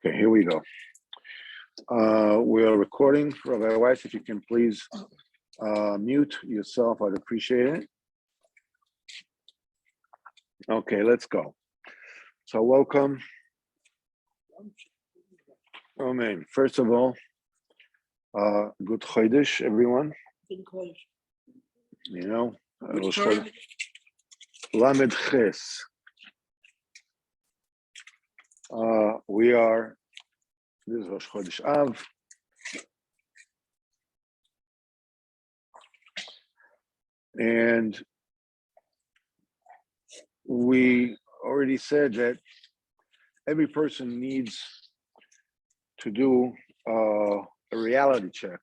Okay, here we go. We are recording. Rabbi Weiss, if you can please mute yourself, I'd appreciate it. Okay, let's go. So welcome. Amen. First of all, good Chodesh, everyone. You know, Lamed Ches. This is Rosh Chodesh Av. And we already said that every person needs to do a reality check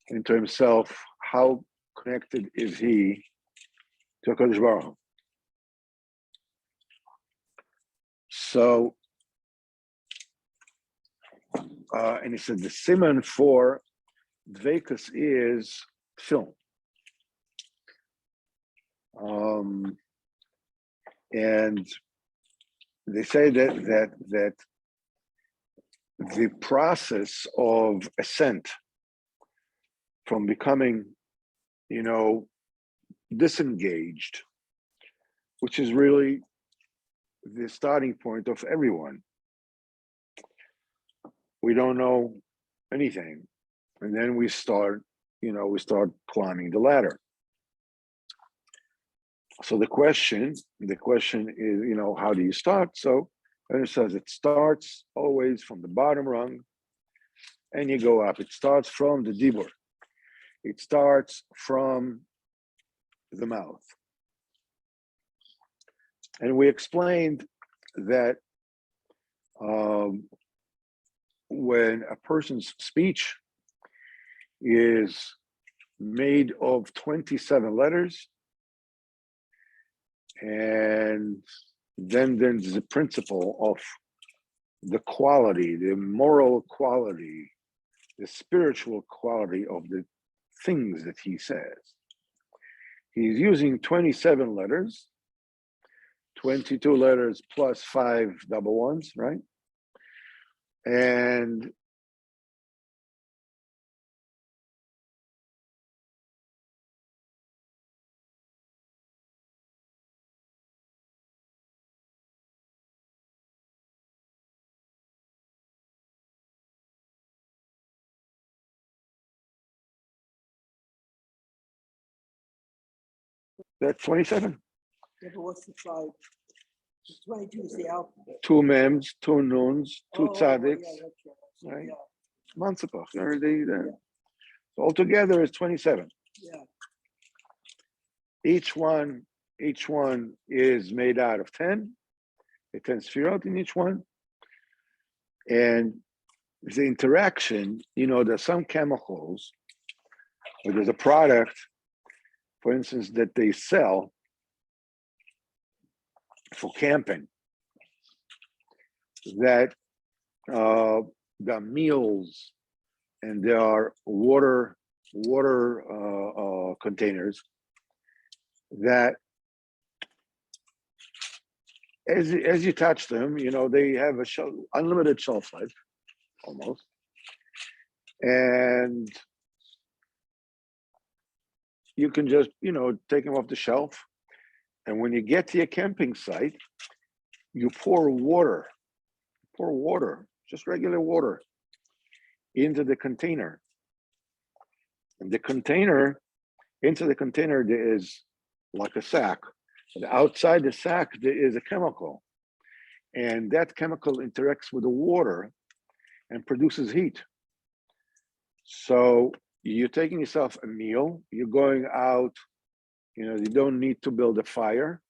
into himself. How connected is he to HaKadosh Baruch Hu? So, and he said the siman for Dveikus is film. And they say that the process of ascent from becoming, disengaged, which is really the starting point of everyone. We don't know anything. And then we start climbing the ladder. So the question is, how do you start? So it says it starts always from the bottom rung and you go up. It starts from the dibur. It starts from the mouth. And we explained that when a person's speech is made of 27 letters, and then there's the principle of the quality, the moral quality, the spiritual quality of the things that he says. He's using 27 letters, 22 letters plus 5 double ones, right? And that's 27. Yeah, but what's the 5? 22 is the alphabet. 2 mems, 2 nuns, 2 tzaddiks, Yeah, right? Yeah. Mansapach. So altogether is 27. Yeah. Each one is made out of 10. The 10 sefirot in each one. And the interaction, there's some chemicals, or there's a product, for instance, that they sell for camping, that the meals and there are water containers that as you touch them, they have unlimited shelf life, almost. And you can just, take them off the shelf. And when you get to your camping site, you pour water, just regular water, into the container. And into the container, there is like a sack. And outside the sack, there is a chemical. And that chemical interacts with the water and produces heat. So you're taking yourself a meal, you're going out, you don't need to build a fire.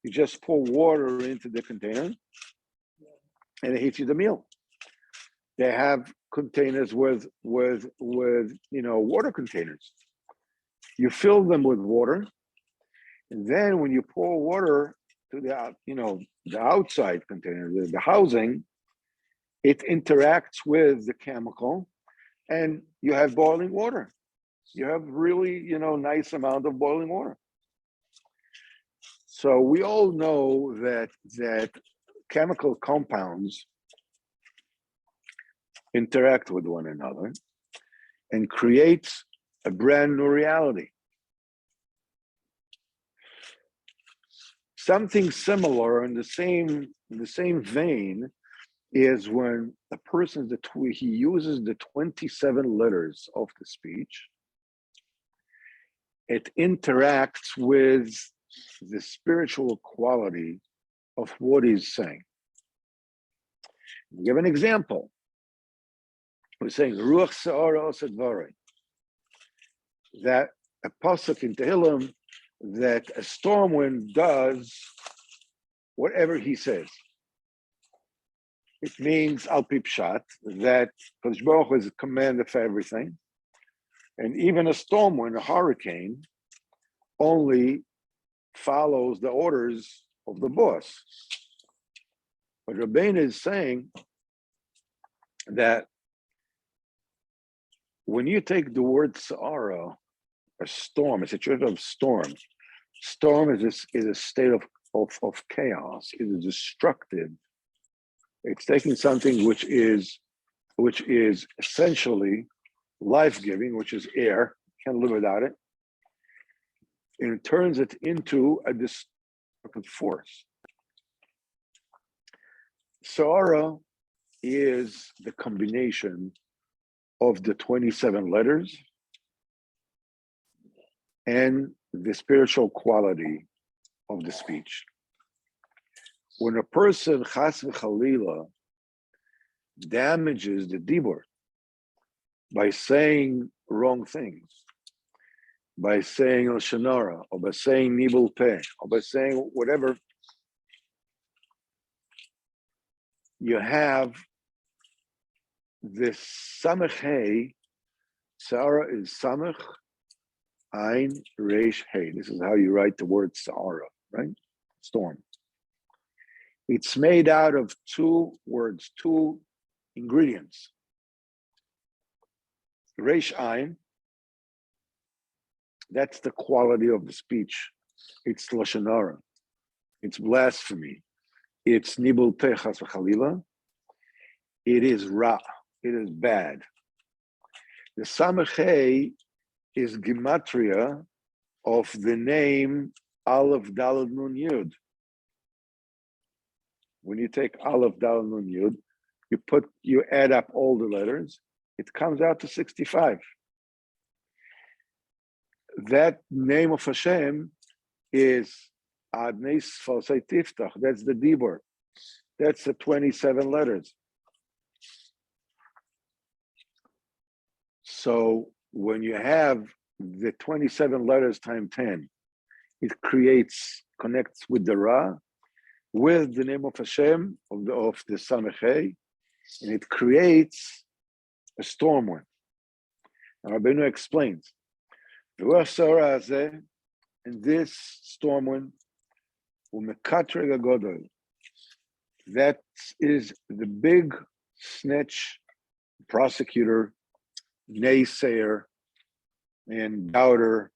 You just pour water into the container and it heats you the meal. They have containers with water containers. You fill them with water, and then when you pour water to the outside container, the housing, it interacts with the chemical, and you have boiling water. You have really, nice amount of boiling water. So we all know that chemical compounds interact with one another and create a brand new reality. Something similar in the same vein is when a person he uses the 27 letters of the speech. It interacts with the spiritual quality of what he's saying. I'll give an example. We're saying Ruach Se'ara Oseh Dvarei, that a pasuk in Tehillim that a storm wind does whatever he says. It means al pi pshat that Kadosh Baruch Hu is a commander for everything, and even a storm wind, a hurricane, only follows the orders of the boss. But Rabbeinu is saying that when you take the word Sa'ara, a storm, it's a situation of storm. Storm is a state of chaos. It is destructive. It's taking something which is essentially life-giving, which is air, can't live without it, and it turns it into a destructive force. Sa'ara is the combination of the 27 letters and the spiritual quality of the speech. When a person, chas v'chalila, damages the dibur by saying wrong things, by saying al-shanara, or by saying nibul peh, or by saying whatever, you have this samech hey. Sa'ara is samech ein reish hey. This is how you write the word Sa'ara, right? Storm. It's made out of two words, two ingredients. Reish ein, that's the quality of the speech. It's lashon hara. It's blasphemy. It's nibul peh chas v'chalila. It is ra. It is bad. The samech hey is gematria of the name Aleph Daled Nun Yud. When you take Aleph Daled Nun Yud, you add up all the letters, it comes out to 65. That name of Hashem is Adnei Sfosei Tiftach. That's the Dibur. That's the 27 letters. So when you have the 27 letters times 10, it connects with the Ra, with the name of Hashem, of the Samech Hey, and it creates a storm wind. And Rabbeinu explains, and this storm wind, that is the big snitch, prosecutor, naysayer, and doubter.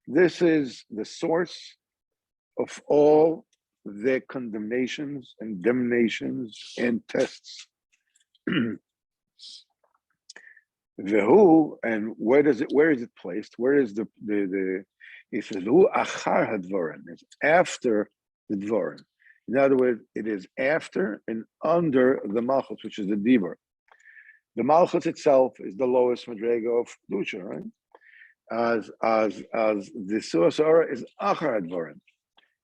This is the source of all their condemnations and damnations and tests. Vehu, and where is it placed? Where is the it says achar hadvarim, it's after the dvarim. In other words, it is after and under the malchus, which is the dibur. The malchus itself is the lowest madrega of kedusha, right? As the suasara is achar hadvarim.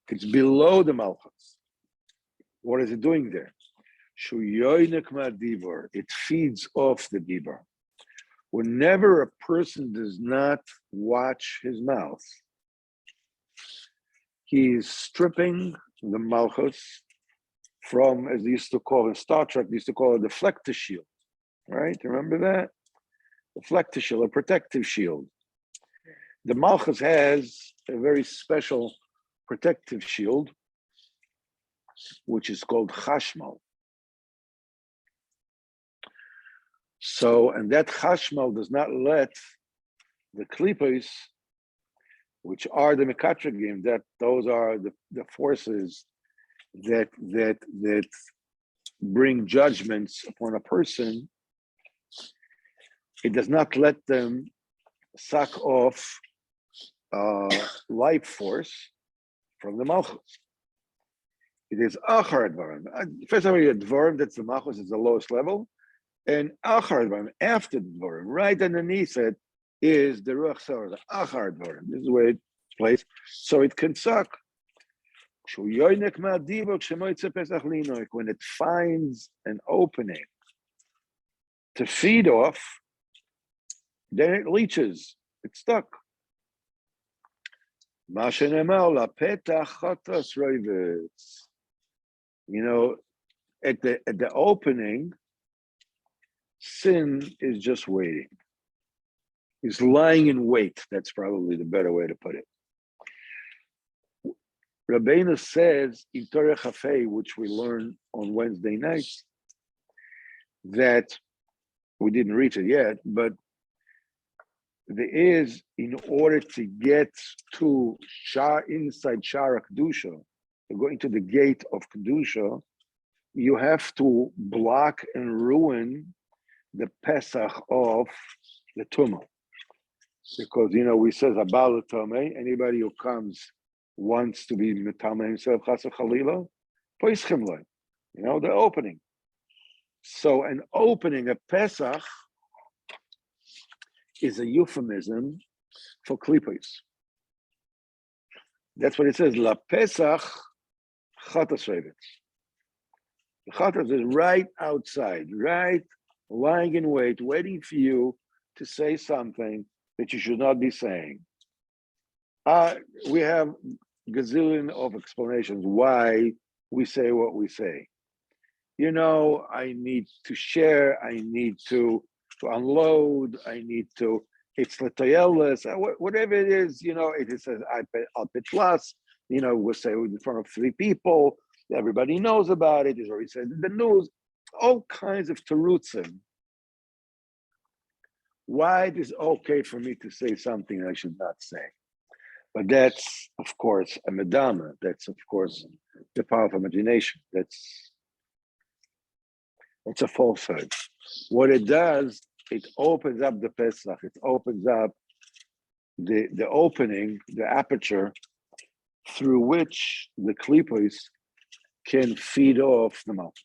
It's below the malchus. What is it doing there? Shuyoinek ma'dibur. It feeds off the dibur. Whenever a person does not watch his mouth, he is stripping the malchus from, as they used to call in Star Trek, they used to call it the deflector shield, right? Remember that? The deflector shield, a protective shield. The malchus has a very special protective shield, which is called chashmal. So, and that chashmal does not let the klipos, which are the mekatragim, that those are the forces that bring judgments upon a person, it does not let them suck off life force from the malchus. It is achar advarim. First of all, you have dvarim, that's the malchus, is the lowest level, and achar advarim, after the dvarim, right underneath it, is the ruach sarah, the achar advarim. This is where it's placed, so it can suck. When it finds an opening to feed off, then it leaches. It's stuck. You know, at the opening, sin is just waiting. He's lying in wait. That's probably the better way to put it. Rabbeinu says in Torah Chafei, which we learn on Wednesday nights, that we didn't reach it yet, but there is, in order to get to inside Shara Kedusha, to go into the gate of Kedusha, you have to block and ruin the Pesach of the Tumah. Because, we says, Abal Tameh, anybody who comes wants to be Metameh himself, Chas Chalila, Poischem Loi, the opening. So an opening, a Pesach, is a euphemism for klipos. That's what it says. La Pesach chatas revetz. The chatas is right outside, right lying in wait, waiting for you to say something that you should not be saying. We have gazillion of explanations why we say what we say. I need to share. I need to unload, I need to, it's letoyeles, whatever it is, it says, I'll pitch plus, we'll say in front of 3 people, everybody knows about it, it's already said in the news, all kinds of terutzim. Why it is okay for me to say something I should not say? But that's, of course, a medama. That's, of course, the power of imagination. It's a falsehood. What it does, it opens up the Pesach. It opens up the opening, the aperture, through which the klipos can feed off the mouth.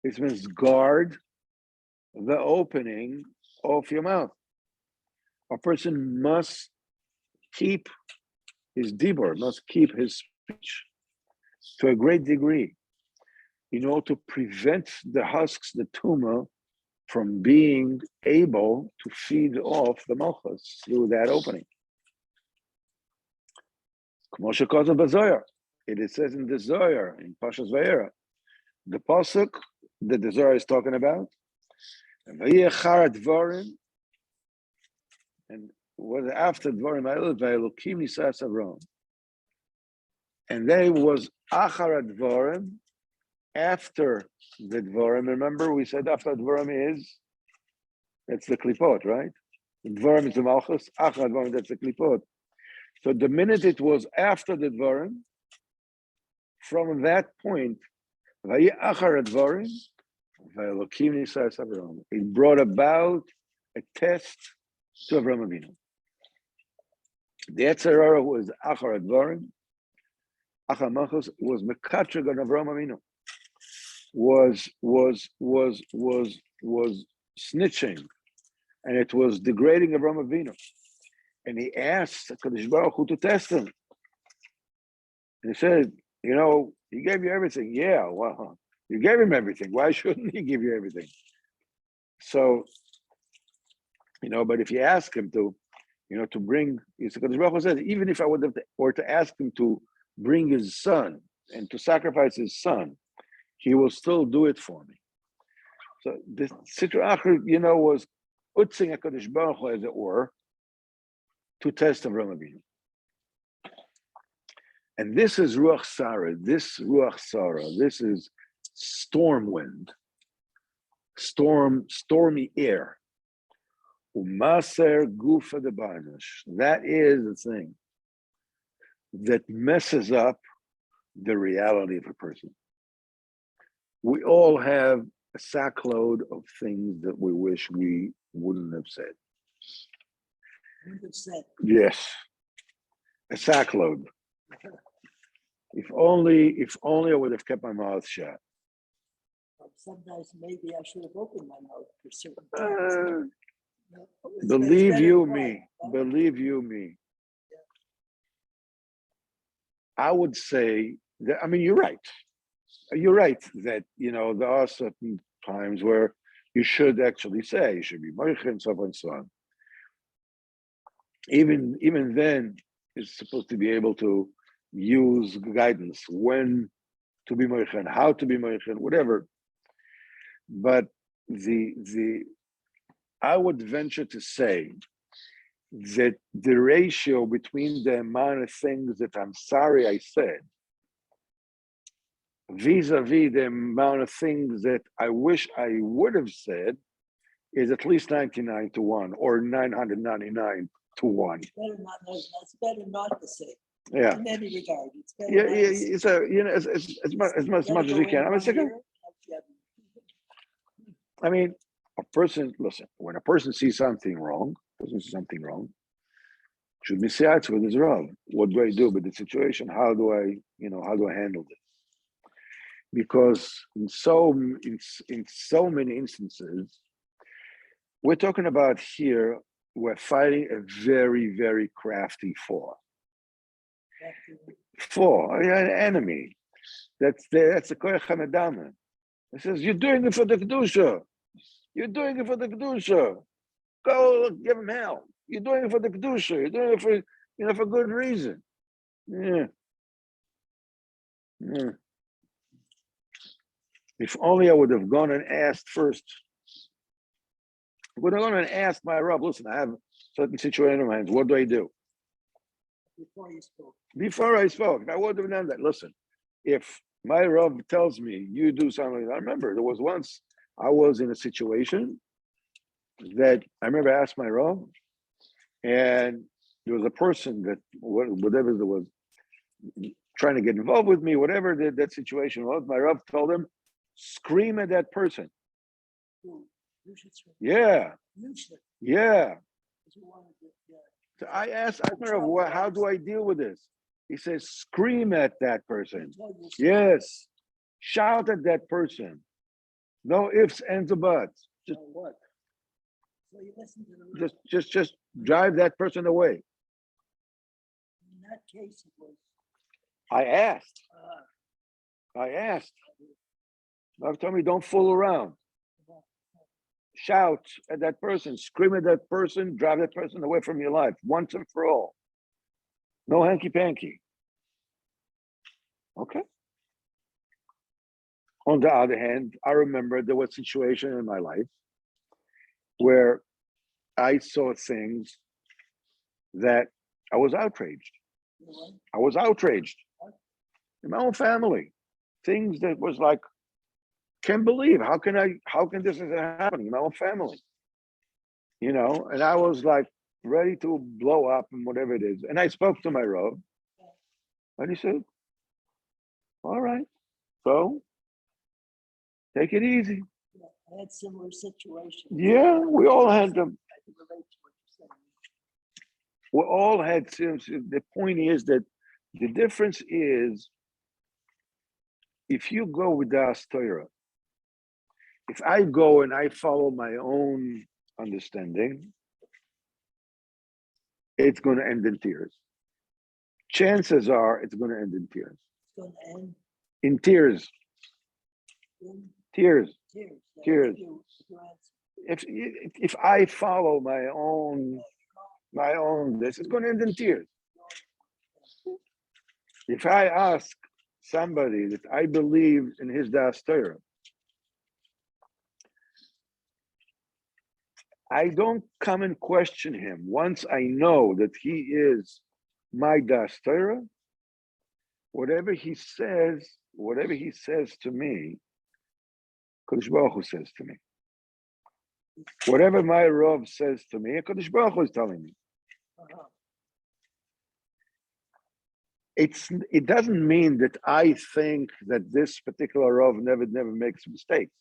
It means guard the opening of your mouth. A person must keep his dibur, must keep his speech to a great degree in order to prevent the husks, the tumor, from being able to feed off the malchus through that opening. It says in the Zohar, in Pashas Vayera, the pasuk that the Zohar is talking about, and was after Dvarim, and they was Achar Dvarim, after the Dvarim. Remember, we said after Dvarim that's the Klipot, right? The Dvarim is the Malchus, Achar Dvarim, that's the Klipot. So the minute it was after the Dvarim, from that point, Achar Dvarim, it brought about a test to Avraham Avinu. The Yetzirah was Achar Dvarim, Achar Malchus was Mekatreg on Avraham Avinu. Was snitching, and it was degrading Avraham Avinu. And he asked Kadosh Baruch Hu to test him. And he said, he gave you everything. Yeah, well, you gave him everything. Why shouldn't he give you everything? So, but if you ask him to, to bring, Kadosh Baruch Hu said, even if I would have or to ask him to bring his son and to sacrifice his son, he will still do it for me. So this Sitra Achar, was utzing HaKadosh Baruch Hu, as it were, to test Avraham Avinu. And this is Ruach Sarah, this is storm wind, stormy air. Umaser gufa de barnish. That is the thing that messes up the reality of a person. We all have a sackload of things that we wish we wouldn't have said. 100%. Yes, a sackload. If only I would have kept my mouth shut. Sometimes maybe I should have opened my mouth for certain Uh, things. It's Believe better you quiet, me, huh? believe you me. I would say that, I mean, you're right. You're right that, there are certain times where you should actually say, you should be moich and so on and so on. Even then, it's supposed to be able to use guidance when to be moich and how to be moich and whatever. But I would venture to say that the ratio between the amount of things that I'm sorry I said vis-a-vis the amount of things that I wish I would have said is at least 99 to 1 or 999 to 1. It's better not to say. Yeah. In any regard, it's better Yeah, not yeah, to say. it's as much as you can. I mean, second, I mean, listen, when a person sees something wrong, should be sides with his Rav. What do I do with the situation? How do I handle this? Because in so many instances, we're talking about here, we're fighting a very, very crafty foe. An enemy. That's the Koyach HaMedama. It says, you're doing it for the Kedusha. You're doing it for the Kedusha. Go give him hell. You're doing it for the Kedusha. You're doing it for, for good reason. Yeah. If only I would have gone and asked first. I would have gone and asked my Rav, listen, I have a certain situation in my hands. What do I do? Before you spoke. Before I spoke, I would have done that. Listen, if my Rav tells me you do something, I remember there was once I was in a situation that I remember I asked my Rav, and there was a person that whatever there was trying to get involved with me, whatever that situation was. My Rav told him, scream at that person. You should scream. Yeah. You should. Yeah. You wanted to, So I asked my Rav, how do I deal with this? He says, scream at that person. Yes. Shout at that person. No ifs, ands, or buts. Just what? So you listen to the just drive that person away. In that case, it was. I asked. Rav told me, don't fool around. Shout at that person, scream at that person, drive that person away from your life once and for all. No hanky panky. Okay. On the other hand, I remember there was a situation in my life where I saw things that I was outraged. I was outraged in my own family. Things that was like, can't believe, how can this is happening in my own family? And I was like ready to blow up and whatever it is. And I spoke to my Rav, and he said, all right, so take it easy. I had similar situations. Yeah, we all had them. I can relate to what you're saying. We all had, the point is that the difference is, if you go with the Torah, if I go and I follow my own understanding, it's going to end in tears. Chances are it's going to end in tears. It's going to end in tears. in Tears. tears. Tears. Your answer. If I follow my own this, it's going to end in tears. If I ask somebody that I believe in his Das Torah, I don't come and question him. Once I know that he is my Das Torah, whatever he says to me, Kodesh Baruch Hu says to me. Whatever my Rav says to me, Kodesh Baruch Hu is telling me. it doesn't mean that I think that this particular Rav never makes mistakes.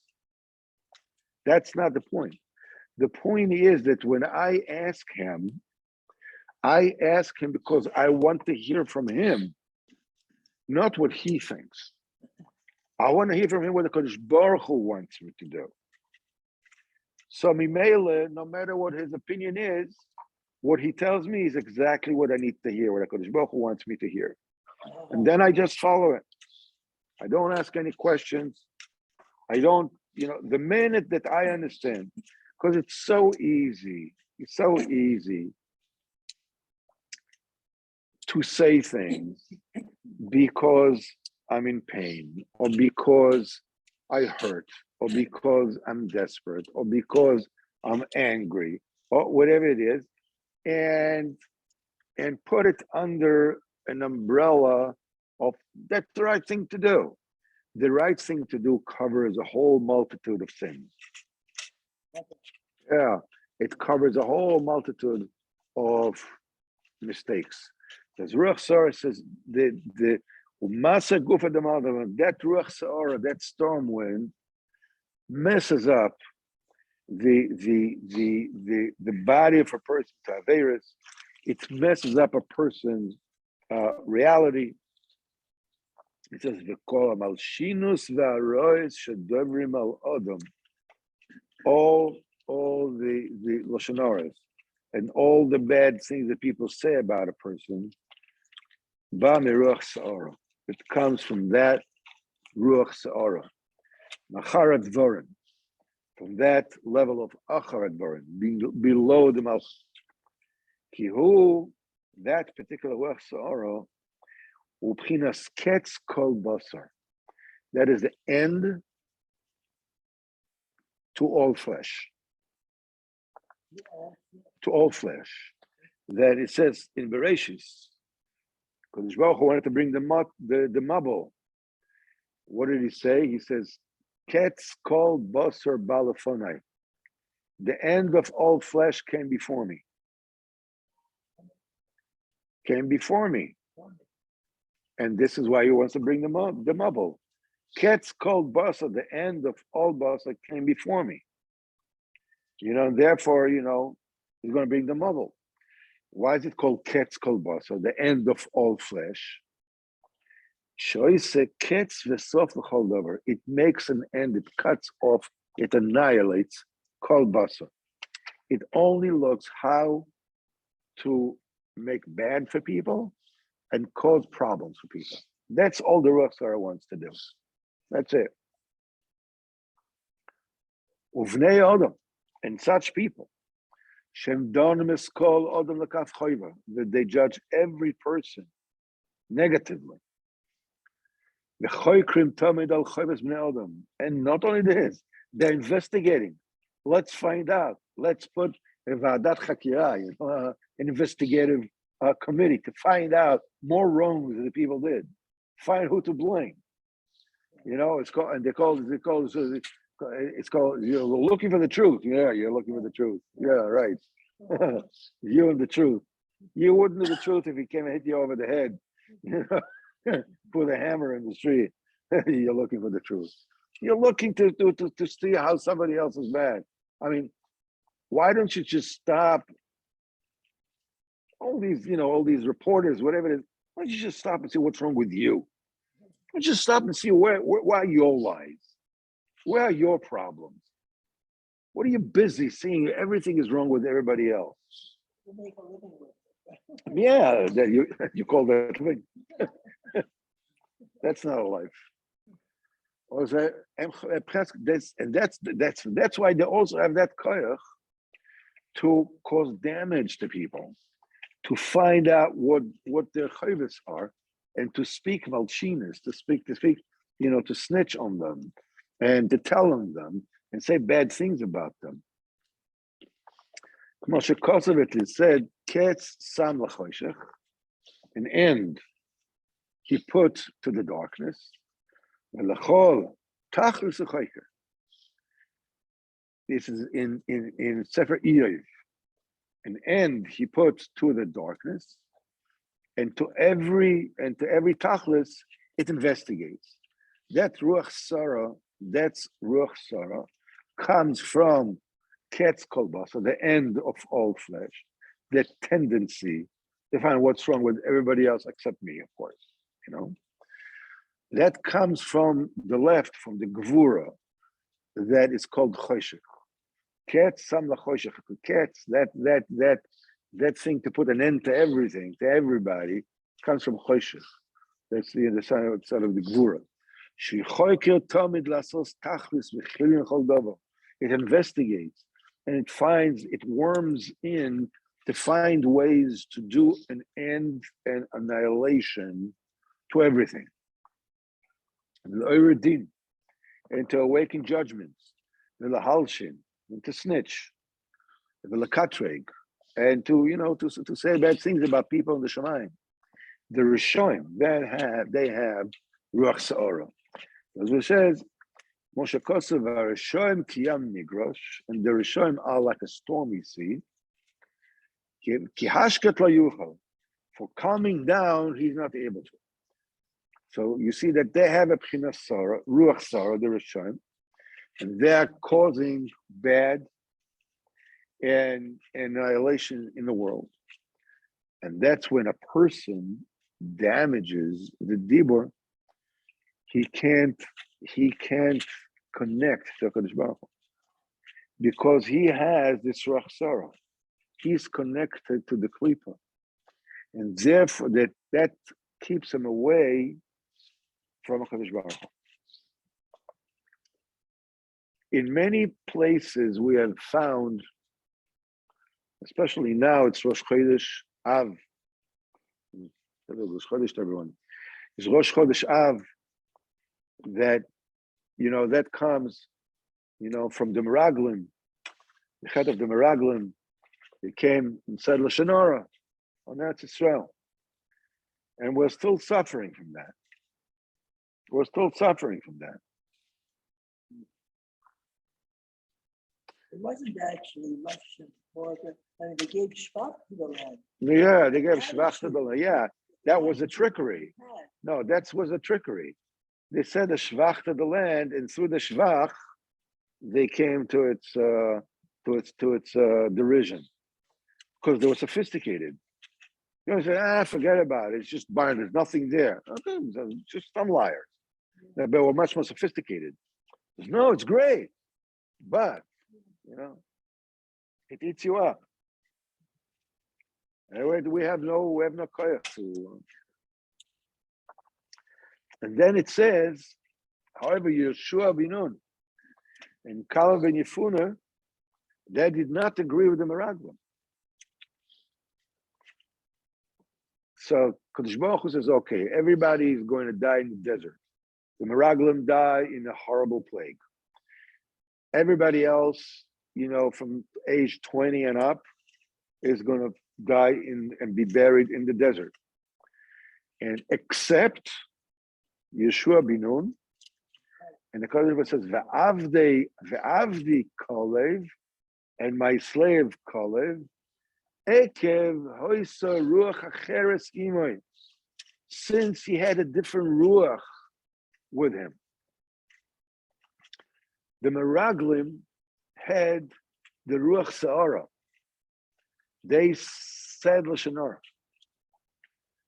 That's not the point. The point is that when I ask him because I want to hear from him, not what he thinks. I want to hear from him what the Kodesh Baruch Hu wants me to do. So Mimele, no matter what his opinion is, what he tells me is exactly what I need to hear, what the Kodesh Baruch Hu wants me to hear. And then I just follow it. I don't ask any questions. I don't, the minute that I understand, because it's so easy to say things because I'm in pain, or because I hurt, or because I'm desperate, or because I'm angry, or whatever it is, and put it under an umbrella of that's the right thing to do. The right thing to do covers a whole multitude of things. Yeah, it covers a whole multitude of mistakes. As Ruach Sara says, the Umasa Gufa Damal, that Ruach Sara, that storm wind, messes up the body of a person to Averis. It messes up a person's reality. It says, "V'kol malshinus v'arois shedovrim al odom." All the lashon haras and all the bad things that people say about a person, ba miruach sa'ara. It comes from that ruach sa'ara, macharat dvorim, from that level of acharat dvorim, below the malchus. Kihu, that particular ruach sa'ara, ubchinas ketz kol basar. That is the end to all flesh. To all flesh. That it says in Bereshis, because Baruch Hu wanted to bring the mabul. What did he say? He says, Ketz kol basar balafonai. The end of all flesh came before me. Came before me. And this is why he wants to bring the mabul. Ketz kol basar, the end of all basar came before me. And therefore, he's going to bring the mabul. Why is it called Ketz kol basar, the end of all flesh? It makes an end, it cuts off, it annihilates kol basar. It only looks how to make bad for people and cause problems for people. That's all the Ruach Sara wants to do. That's it. Uvnei Adam, and such people, that they judge every person negatively. And not only this, they're investigating. Let's find out. Let's put a vadat chakira, an investigative committee to find out more wrongs that the people did. Find who to blame. It's called, and it's called, you're looking for the truth. Yeah, you're looking for the truth. Yeah, right. You and the truth. You wouldn't know the truth if he came and hit you over the head. Put a hammer in the street. You're looking for the truth. You're looking to see how somebody else is bad. I mean, why don't you just stop all these reporters, whatever it is? Why don't you just stop and see what's wrong with you? Why don't you just stop and see where are your lies? Where are your problems? What are you busy seeing? Everything is wrong with everybody else. Make a living with it. Yeah, that you call that living. That's not a life. That's why they also have that koyach to cause damage to people, to find out what their chayvus are, and to speak malshinas, to speak, to snitch on them, and to tell on them and say bad things about them. Moshe Kosovet said, "Ketz sam lachoshech," an end he put to the darkness. This is in Sefer Iyov. An end he put to the darkness. and to every tachlis, it investigates. That ruach sarah, comes from ketz kolba, so the end of all flesh, the tendency to find what's wrong with everybody else except me, of course. That comes from the left, from the gvura, that is called choshech. Ketz sam lachoshech. Ketz, that thing to put an end to everything, to everybody, comes from choshech. That's the side of the gvura. It investigates and it worms in to find ways to do an end and annihilation to everything. And to awaken judgments, and to snitch, and to say bad things about people in the Shemaim. The Rishonim they have Ruach Sa'ora. As it says, Moshe Kosev Rishonim Kiyam Nigrosh, and the Rishonim are like a stormy sea. Ki hashket lo yuchal. For calming down, he's not able to. So you see that they have a Pchina Sara, Ruach Sara, the Rishonim, and they are causing bad and annihilation in the world. And that's when a person damages the Dibur, he can't connect to HaKadosh Baruch Hu, because he has this Ruach Sara. He's connected to the Klippa. And therefore that keeps him away from HaKadosh Baruch Hu. In many places we have found, especially now, it's Rosh Chodesh Av. Rosh Chodesh to everyone. It's Rosh Chodesh Av that, that comes, from the Meraglim. The head of the Meraglim, they came and said Lashon Hara on Eretz Yisrael. And we're still suffering from that. We're still suffering from that. It wasn't actually much important. I mean, they gave Shvach to the land. Yeah, they gave Shvach to the land. Yeah, that was a trickery. No, that was a trickery. They said a Shvach to the land, and through the Shvach, they came to its derision, because they were sophisticated. Say, forget about it. It's just barn. There's nothing there. Okay, just some liars. But we're much more sophisticated. No, it's great, but it eats you up. Anyway, we have no koyach to. And then it says, however, Yeshua bin Nun and Kalev ben Yefuna, they did not agree with the Meraglim. So Kadosh Baruch Hu says, okay, everybody is going to die in the desert. The Meraglim die in a horrible plague. Everybody else, from age 20 and up, is going to die and be buried in the desert. And except Yeshua bin Nun, and the Kadosh Baruch Hu says, Ve'avdi Kalev, and my slave Kalev, Ekev hoisa ruach acheres imoy, since he had a different ruach with him. The Meraglim had the ruach sa'ara. They said Lashon Hara,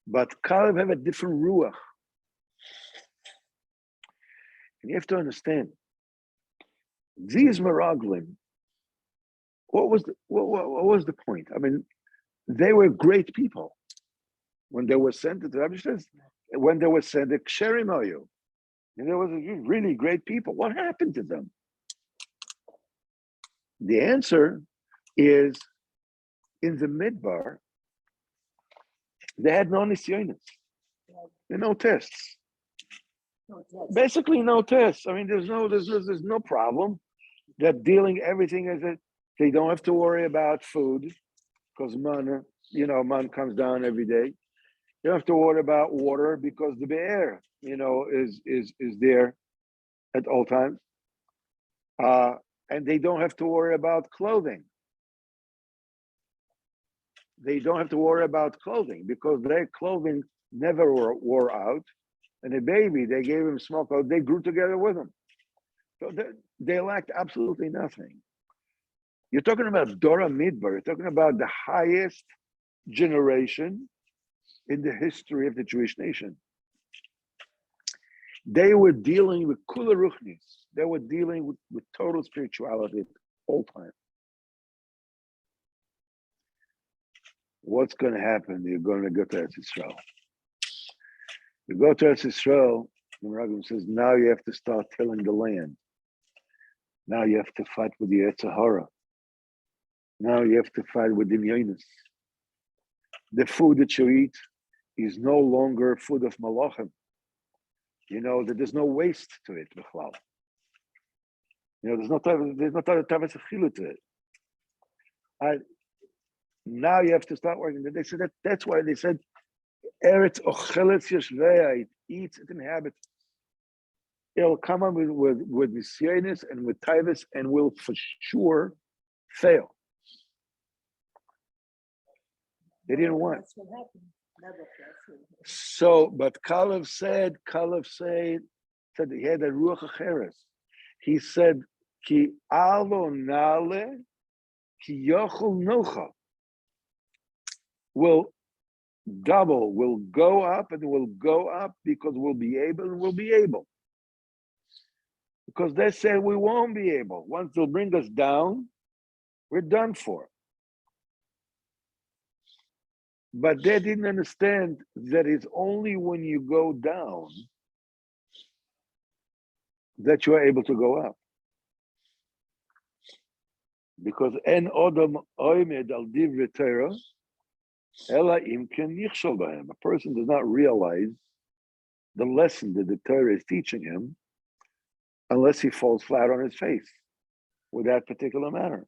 but Kalev have a different ruach. And you have to understand, these Meraglim, what was the point? I mean, they were great people when they were sent to the Rabbi says, when they were sent to Ksherim Ayu, and they were really great people. What happened to them? The answer is, in the Midbar, they had no nisyonis. There are no tests. Basically, no tests. I mean, there's no problem. They're dealing everything as a. They don't have to worry about food, because man comes down every day. You don't have to worry about water, because the be'er, is there at all times. And they don't have to worry about clothing. they don't have to worry about clothing because their clothing never wore out. And a baby, they gave him small clothes, they grew together with him. So they lacked absolutely nothing. You're talking about Dora Midbar, you're talking about the highest generation in the history of the Jewish nation. They were dealing with kula ruchnis. They were dealing with total spirituality all time. What's going to happen? You're going to go to Eretz Yisrael. You go to Eretz Yisrael, the Rambam says, now you have to start tilling the land. Now you have to fight with the Yetzer Hara. Now you have to fight with the Yonis. The food that you eat is no longer food of malachim. You know that there's no waste to it, b'chlal. You know, there's not tavis of chilu to it. Now you have to start working. They said that's why they said Eretz ocheletz yeshveya, it eats, it inhabits. It'll come on with nisyonis and with tavis and will for sure fail. They didn't want. That's what happened. Never failed. So, but Kalev said he had a ruach acheres. He said, "Ki alo nale, ki yochel nocha." Will double, will go up and will go up because we'll be able and we'll be able. Because they said we won't be able. Once they'll bring us down, we're done for. But they didn't understand that it's only when you go down that you are able to go up. Because en odom oimed al divrei Torah, ela im ken yichshol b'hem. A person does not realize the lesson that the Torah is teaching him unless he falls flat on his face with that particular matter.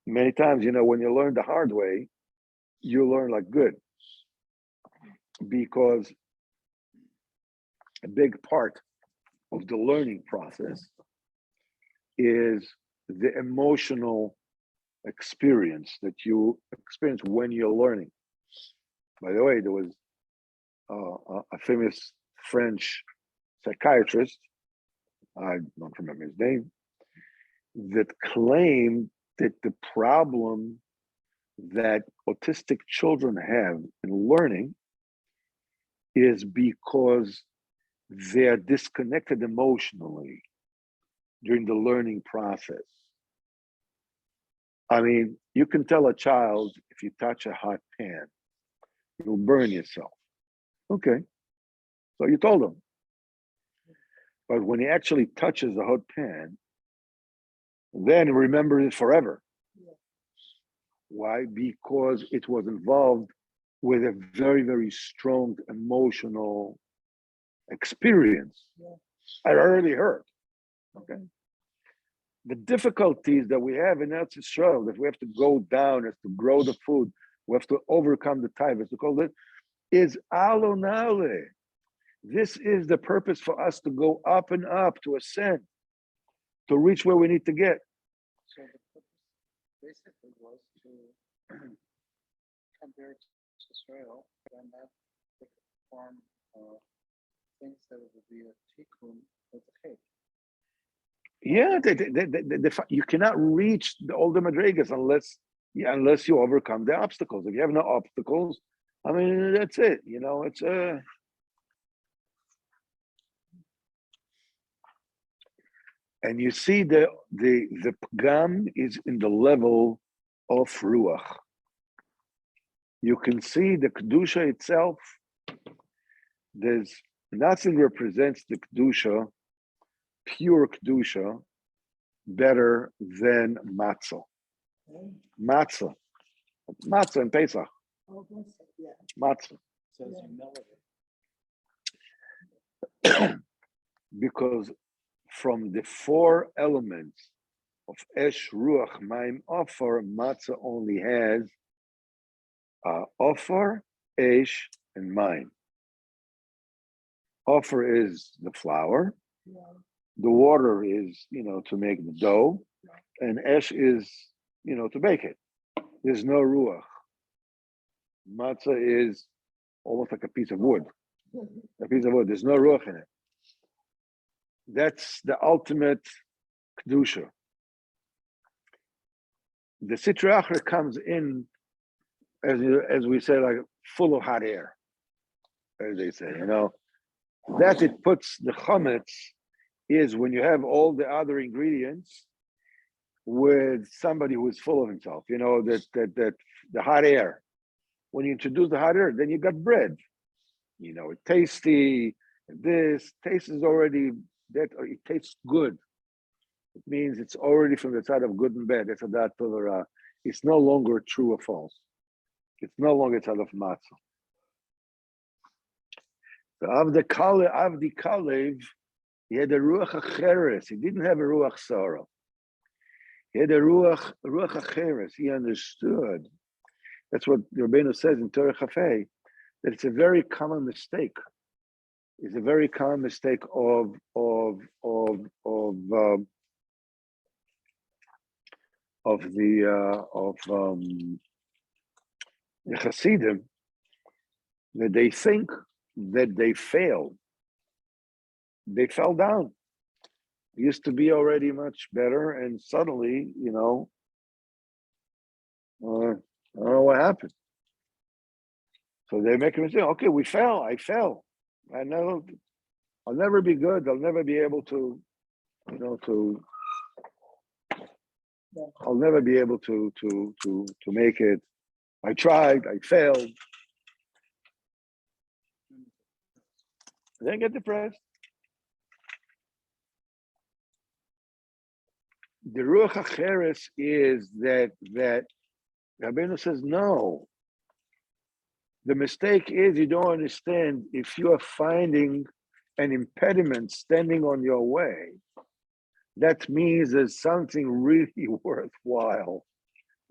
Many times, you know, when you learn the hard way, you learn like good, because a big part of the learning process is the emotional experience that you experience when you're learning. By the way, there was a famous French psychiatrist, I don't remember his name, that claimed that the problem that autistic children have in learning is because they're disconnected emotionally during the learning process. I mean, you can tell a child, if you touch a hot pan, you'll burn yourself. Okay, so you told him. But when he actually touches the hot pan, then he remembers it forever. Why? Because it was involved with a very, very strong emotional experience. I already heard. Okay. The difficulties that we have in Eretz Yisrael, that we have to go down, as to grow the food, we have to overcome the taivas, to call it, is alonale. This is the purpose for us to go up and up, to ascend, to reach where we need to get. So the purpose basically was to compare to Israel, and that they could form things that would be a tikkun with the cake. Yeah, you cannot reach all the madrigas unless you overcome the obstacles. If you have no obstacles, I mean, that's it. You know, it's and you see the pgam is in the level of ruach. You can see the kedusha itself. There's nothing represents the kedusha, pure kedusha, better than matzah. Matzah and Pesach. Matzah. Says humility. Because from the four elements of Esh, Ruach, Maim, Offer, matzah only has Offer, Esh, and Maim. Offer is the flour. The water is, to make the dough. And Esh is, to bake it. There's no ruach. Matzah is almost like a piece of wood. A piece of wood. There's no ruach in it. That's the ultimate kedusha. The sitra achra comes in, as we say, like full of hot air, as they say. That it puts the chametz is when you have all the other ingredients with somebody who is full of himself. That the hot air. When you introduce the hot air, then you got bread. It's tasty. This taste is already that it tastes good. It means it's already from the side of good and bad. That's a dat tovara. It's no longer true or false. It's no longer tzad of matzah. So Avdi Kalev, he had a ruach acheres. He didn't have a ruach sorrow. He had a ruach acheres. He understood. That's what Rabbeinu says in Torah Chafei, that it's a very common mistake. It's a very common mistake of the Hasidim, that they think that they failed. They fell down. It used to be already much better, and suddenly, I don't know what happened. So they make a mistake. Okay, we fell. I fell. I'll never be good. I'll never be able to, I'll never be able to make it. I tried. I failed. Then get depressed. The Ruach HaCheres is that Rabbeinu says, no. The mistake is you don't understand if you are finding an impediment standing on your way, that means there's something really worthwhile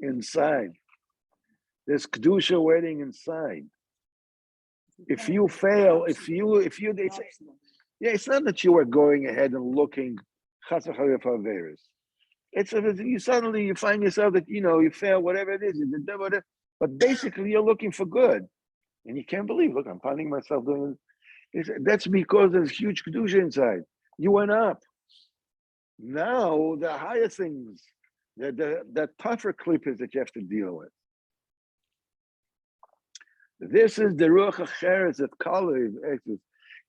inside. There's kedusha waiting inside. If you fail, it's not that you are going ahead and looking chas v'challah for averos. It's you suddenly find yourself that you fail, whatever it is, but basically you're looking for good, and you can't believe. Look, I'm finding myself doing. That's because there's huge kedusha inside. You went up. Now the higher things, the tougher clippers that you have to deal with. This is the ruach acheres that Kalev.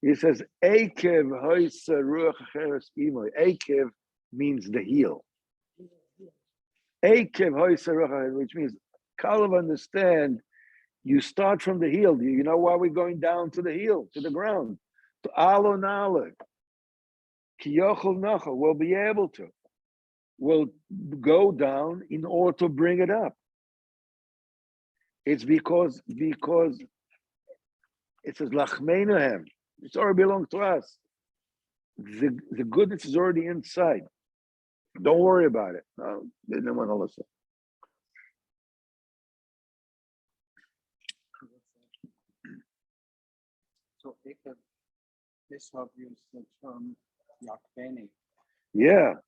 He says, "Ekev hoisa ruach acheres imoy." Ekev means the heel. Ekev hoisa ruach acheres, which means Kalev understand. You start from the heel. You know why we're going down to the heel, to the ground, to alo nala. Kiyochel nachal. We'll be able to. We'll go down in order to bring it up. It's because it says lachmeinuhem. It's already belongs to us. The goodness is already inside. Don't worry about it. No, they didn't want to listen. So this have used the term yakbeni. Yeah.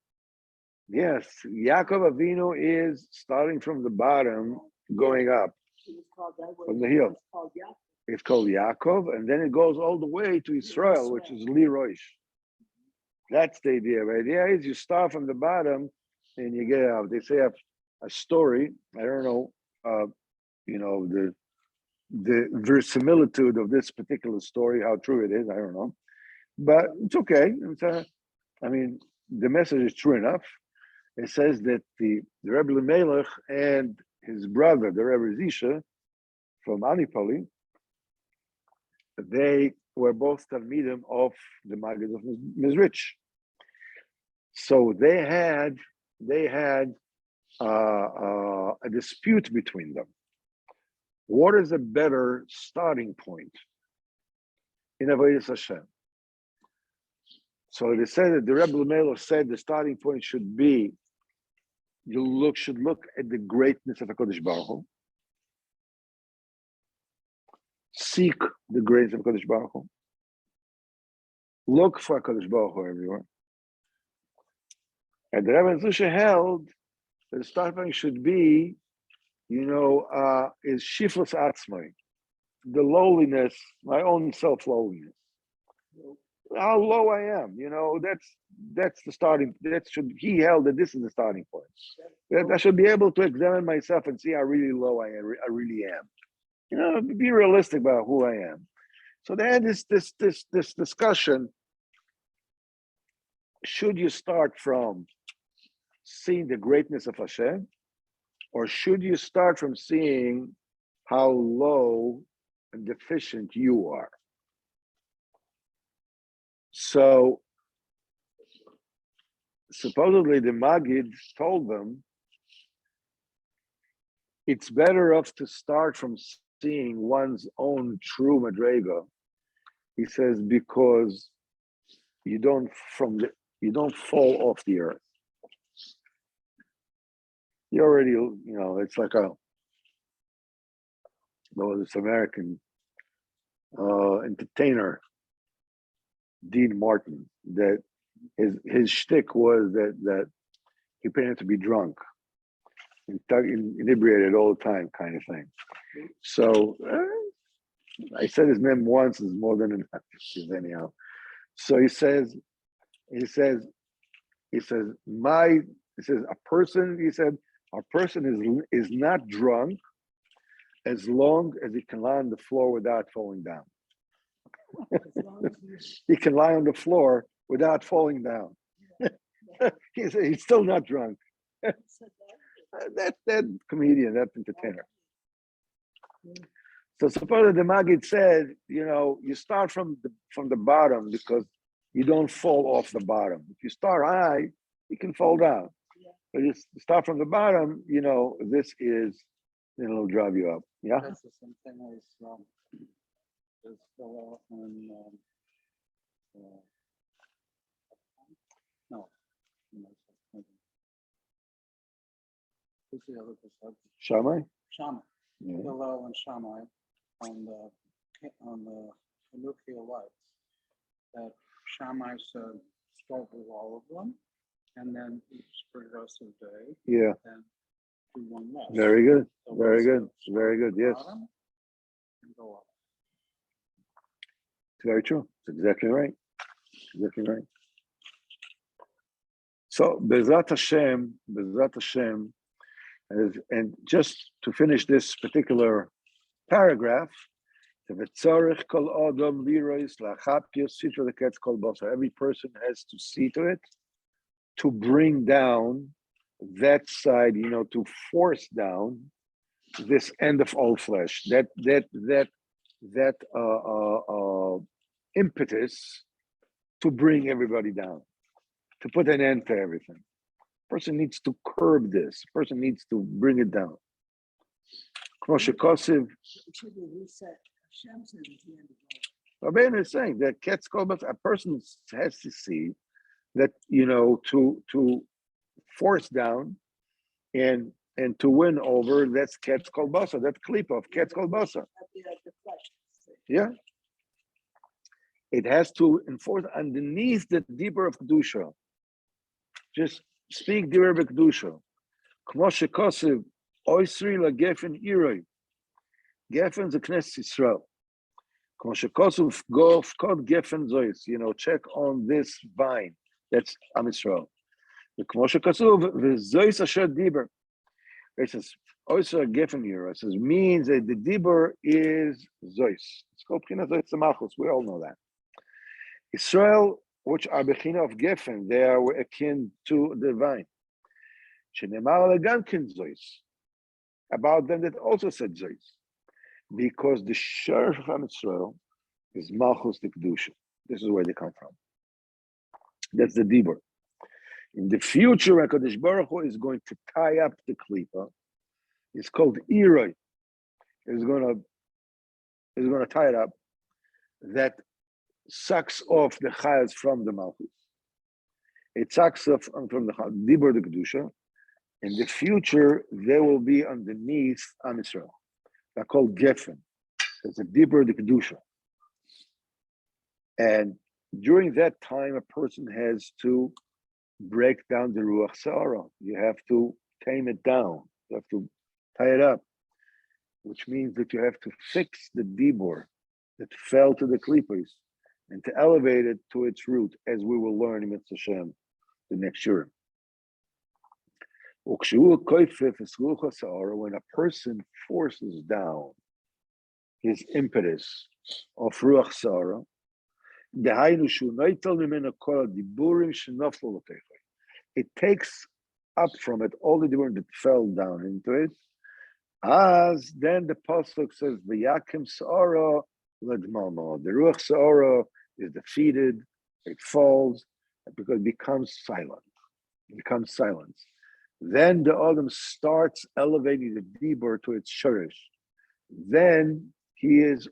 Yes. Yaakov Avinu is starting from the bottom, going up from the heel. It's called Yaakov, and then it goes all the way to Israel, which is Lirosh. That's the idea. The idea is you start from the bottom and you get out. They say a story. I don't know, the verisimilitude of this particular story, how true it is. I don't know, but it's okay. The message is true enough. It says that the Rebbe Melech and his brother, the Rebbe Zisha from Anipoli, they were both Talmidim of the Maggid of Mizrich. So they had a dispute between them. What is a better starting point in Avodas Hashem? So they said that the Rebbe Melech said the starting point should be should look at the greatness of HaKadosh Baruch Hu. Seek the greatness of HaKadosh Baruch Hu. Look for HaKadosh Baruch Hu everywhere. And the Rebbe Zusha held that the starting point should be is shifus atzmai, the lowliness, my own self-lowliness. How low I am, that's the starting. He held that this is the starting point. That I should be able to examine myself and see how really low I really am. Be realistic about who I am. So they had this discussion. Should you start from seeing the greatness of Hashem, or should you start from seeing how low and deficient you are? So supposedly the Maggid told them it's better off to start from seeing one's own true Madrega. He says, because you don't fall off the earth. You already, it's like there was this American entertainer, Dean Martin, that his shtick was that he pretended to be drunk, inebriated all the time, kind of thing. So I said his name once is more than enough, anyhow. So he says a person is not drunk as long as he can lie on the floor without falling down. He can lie on the floor without falling down. He's still not drunk. That comedian, that entertainer. So suppose the Maggid said, you start from the bottom because you don't fall off the bottom. If you start high, you can fall down. But you start from the bottom, this is, it'll drive you up. Yeah. That's the same thing as the law on no. Who's the other person? Shammai? Shammai. Yeah. The law on Shammai on the Hanukkah lights, that Shammai said start with all of them, and then each progressive day, Yeah. and do one less. Very good. So Very let's good. start Very at good. the Yes. bottom and go up. It's very true. It's exactly right. Exactly right. So Bezrat Hashem, and just to finish this particular paragraph, every person has to see to it, to bring down that side, to force down this end of all flesh, that impetus to bring everybody down, to put an end to everything. Person needs to curb this. Person needs to bring it down. It should be reset. Hashem said at the end of Rabbeinu is saying that a person has to see that, to force down and to win over, that's Ketz Kolbasa, that clip of Ketz Kolbasa. Yeah. It has to enforce underneath the deeper of Kedusha. Just speak deeper of Kedusha. K'moshe Kosev, Oisri la Gefen Iroi. Gefen is a Knesset Yisrael. K'moshe Kosev, go kod Gefen Zois. Check on this vine. That's Am Yisrael. The K'moshe Kosev, v'Zois Asher Diber. It says, Oisri la Gefen Iroi. It says, means that the Diber is Zois. It's called Pchina Zois Tzemachos. We all know that. Israel, which are Bechina of Geffen, they are akin to the vine. Shenemar legankin Zois. About them that also said Zois. Because the Sheriff of Israel is Malchus the Kedusha. This is where they come from. That's the Dibur. In the future, HaKadosh Baruch Hu is going to tie up the Klipa. It's called Iroi. It's going to tie it up. That sucks off the chayas from the malchus. It sucks off from the dibur the kedusha. In the future, they will be underneath Am Yisrael. They're called gefen. It's a dibur the kedusha. And during that time, a person has to break down the ruach sa'ara. You have to tame it down. You have to tie it up, which means that you have to fix the dibur that fell to the klippos and to elevate it to its root, as we will learn in Mitzvah Hashem the next year. When a person forces down his impetus of Ruach Sa'ara, it takes up from it all the diburim that fell down into it. As then the pasuk says, "V'yakim Sa'ara ledmama." The Ruach Sa'ara is defeated; it falls because it becomes silent. It becomes silence. Then the Adam starts elevating the dibur to its shurish. Then he's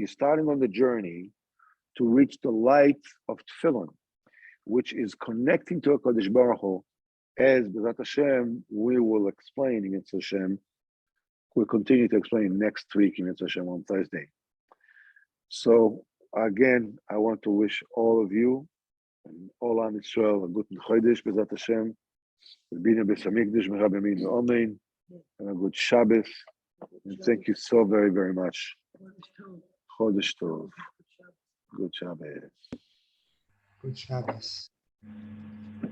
starting on the journey to reach the light of tefillin, which is connecting to HaKadosh Baruch Hu, as B'ezrat Hashem we will explain in Mitzvah Hashem. We'll continue to explain next week in Mitzvah Hashem on Thursday. So again, I want to wish all of you and all Am Yisrael a good Chodesh B'ezrat Hashem, and a good Shabbos. And thank you so very, very much. Chodesh Tov. Good Shabbos. Good Shabbos.